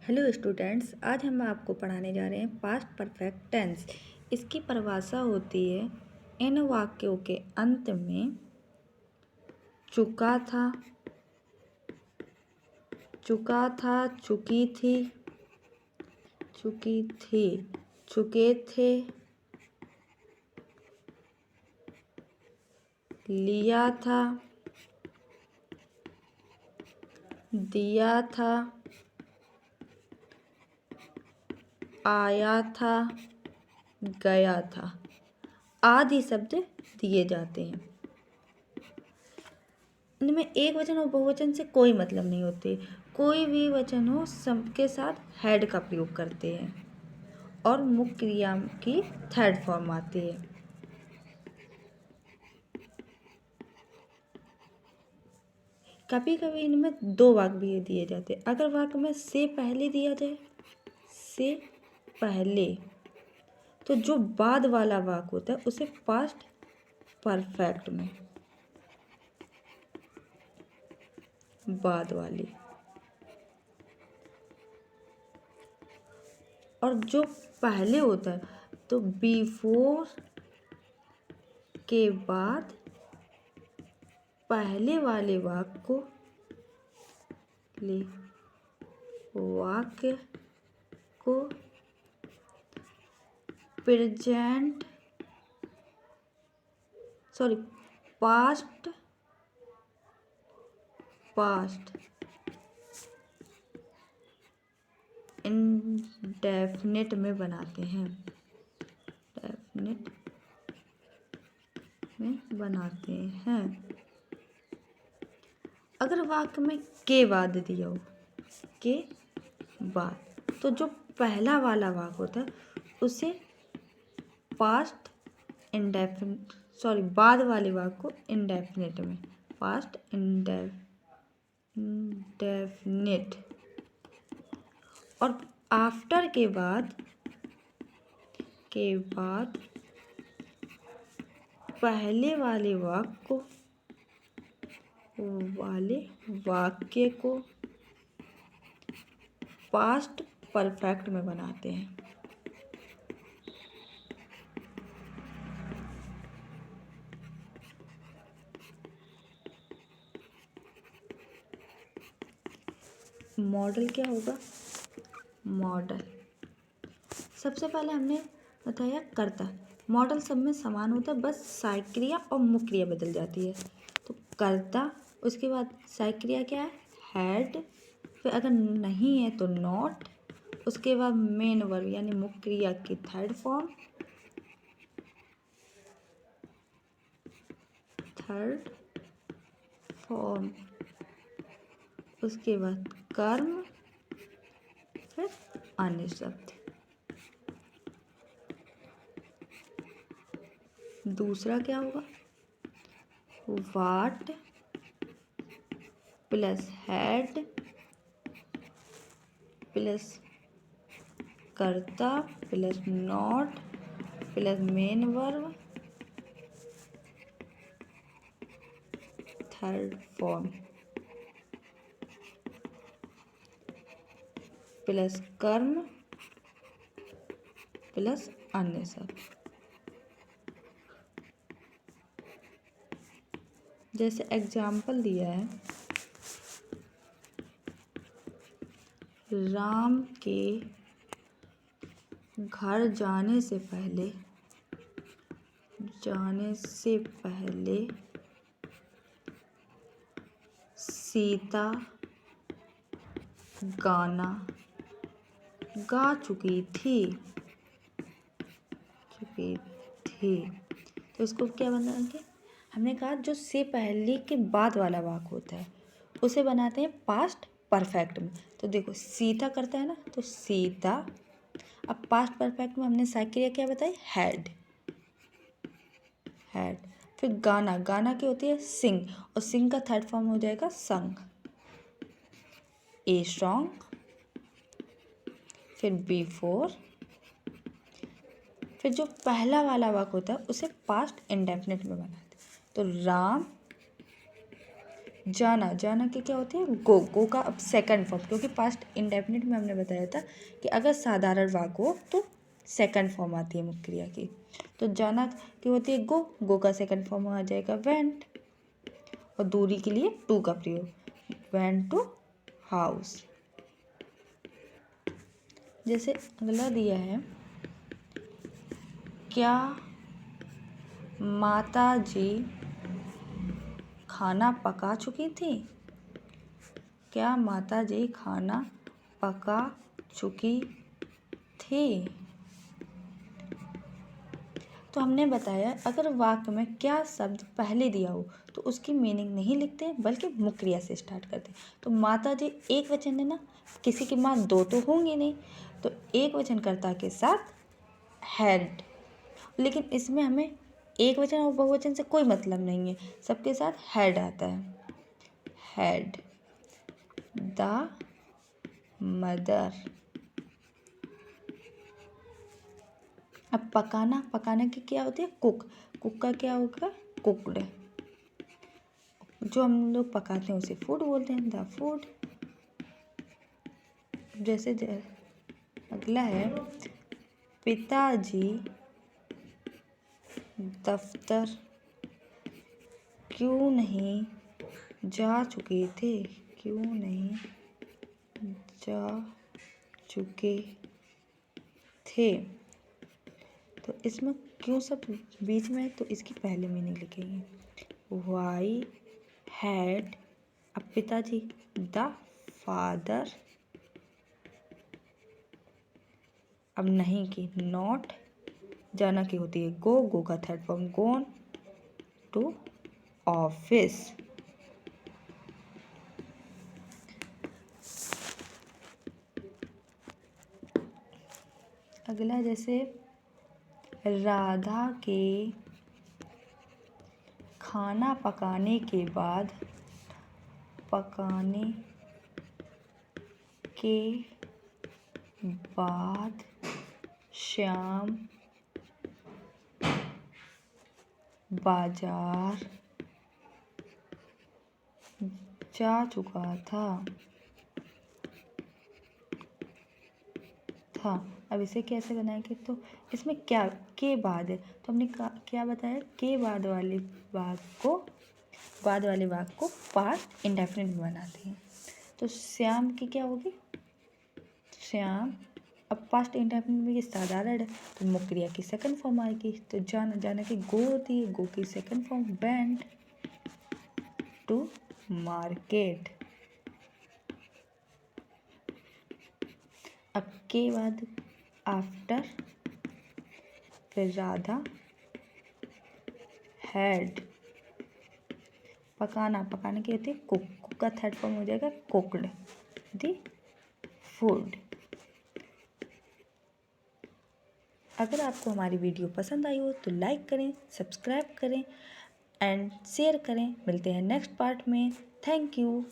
Hello students, आज हम आपको पढ़ाने जा रहे हैं पास्ट परफेक्ट टेंस। इसकी परिभाषा होती है इन वाक्यों के अंत में चुका था, चुकी थी, चुके थे, लिया था, दिया था, आया था, गया था आदि शब्द दिए जाते हैं। इनमें एक वचन और बहुवचन से कोई मतलब नहीं होते। कोई भी वचन हो सबके साथ हैड का प्रयोग करते हैं और मुख्य क्रिया की थर्ड फॉर्म आती है। कभी कभी इनमें दो वाक्य भी दिए जाते हैं। अगर वाक्य में से पहले दिया जाए, से पहले, तो जो बाद वाला वाक्य होता है उसे पास्ट परफेक्ट में बाद वाली, और जो पहले होता है तो बिफोर के बाद पहले वाले वाक्य को प्रेजेंट पास्ट इंडेफिनिट में बनाते हैं। डेफिनिट में बनाते हैं। अगर वाक्य में के बाद दिया हो, के बाद, तो जो पहला वाला वाक्य होता है उसे पास्ट इंडेफिनिट बाद वाले वाक्य को इंडेफिनिट में पास्ट इंडेफिनिट, और आफ्टर के बाद पहले वाले वाक्य को पास्ट परफेक्ट में बनाते हैं। मॉडल क्या होगा? मॉडल सबसे पहले हमने बताया कर्ता। मॉडल सब में समान होता है, बस सहायक क्रिया और मुख्य क्रिया बदल जाती है। तो कर्ता, उसके बाद सहायक क्रिया क्या है? हैड, फिर अगर नहीं है तो नॉट, उसके बाद मेन वर्ब यानी मुख्य क्रिया की थर्ड फॉर्म, उसके बाद कर्म, फिर अन्य शब्द। दूसरा क्या होगा? वाट प्लस हैड प्लस कर्ता plus not plus main verb third form plus कर्म प्लस अन्य शब्द। जैसे एग्जाम्पल दिया है, राम के घर जाने से पहले सीता गाना गा चुकी थी। तो इसको क्या बनाएंगे? हमने कहा जो से पहले के बाद वाला वाक्य होता है उसे बनाते हैं पास्ट परफेक्ट में। तो देखो, सीता करता है ना, तो सीता। अब पास्ट परफेक्ट में हमने सहायक क्रिया क्या बताई? हैड। फिर गाना क्या होती है? सिंग, और सिंग का थर्ड फॉर्म हो जाएगा संग, ए सॉन्ग। फिर बिफोर, फिर जो पहला वाला वाक्य होता है उसे पास्ट इंडेफिनिट में बनाते हैं। तो राम जाना, जाना की क्या होती है गो, गो का अब सेकंड फॉर्म, क्योंकि पास्ट इंडेफिनिट में हमने बताया था कि अगर साधारण वाक्य हो तो सेकंड फॉर्म आती है मुख्य क्रिया की। तो जाना की होती है गो, गो का सेकंड फॉर्म आ जाएगा वेंट, और दूरी के लिए टू का प्रयोग, वेंट टू हाउस। जैसे अगला दिया है, क्या माता जी खाना पका चुकी थी? क्या माता जी खाना पका चुकी थी? तो हमने बताया अगर वाक्य में क्या शब्द पहले दिया हो तो उसकी मीनिंग नहीं लिखते बल्कि मुख्य क्रिया से स्टार्ट करते। तो माता जी एक वचन है ना, किसी की माँ दो तो होंगी नहीं, तो एक वचनकर्ता के साथ हैड। लेकिन इसमें हमें एक वचन और बहुवचन से कोई मतलब नहीं है, सबके साथ हैड आता है। Had the mother. अब पकाना, पकाने की क्या होती है कुक, कुक का क्या होगा कुकड। जो हम लोग पकाते हैं उसे फूड बोलते हैं, द फूड। जैसे अगला है, पिताजी दफ्तर क्यों नहीं जा चुके थे? क्यों नहीं जा चुके थे? तो इसमें क्यों सब बीच में है तो इसकी पहले मीनिंग लिखेंगे। वाई हैड, अब पिताजी द फादर, अब नहीं की नॉट, जाना की होती है गो, गो का third form gone to office. अगला जैसे राधा के खाना पकाने के बाद श्याम बाजार जा चुका था। अब इसे कैसे बनाएंगे? तो इसमें क्या के बाद है, तो हमने क्या बताया के बाद वाले वाक्य को पास्ट इंडेफिनिट में बनाते हैं। तो श्याम की क्या होगी श्याम, अब पास्ट इंडेफिनिट में ये साधारण है तो मुख्य क्रिया की सेकंड फॉर्म आएगी। तो जाना, जाना की गो होती है, गो की second form went to market. अब के बाद आफ्टर, फिर राधा हैड, पकाना, पकाने की होती है कुक, कुक का थर्ड फॉर्म हो जाएगा कुकड द फूड। अगर आपको हमारी वीडियो पसंद आई हो तो लाइक करें, सब्सक्राइब करें एंड शेयर करें। मिलते हैं नेक्स्ट पार्ट में। Thank you.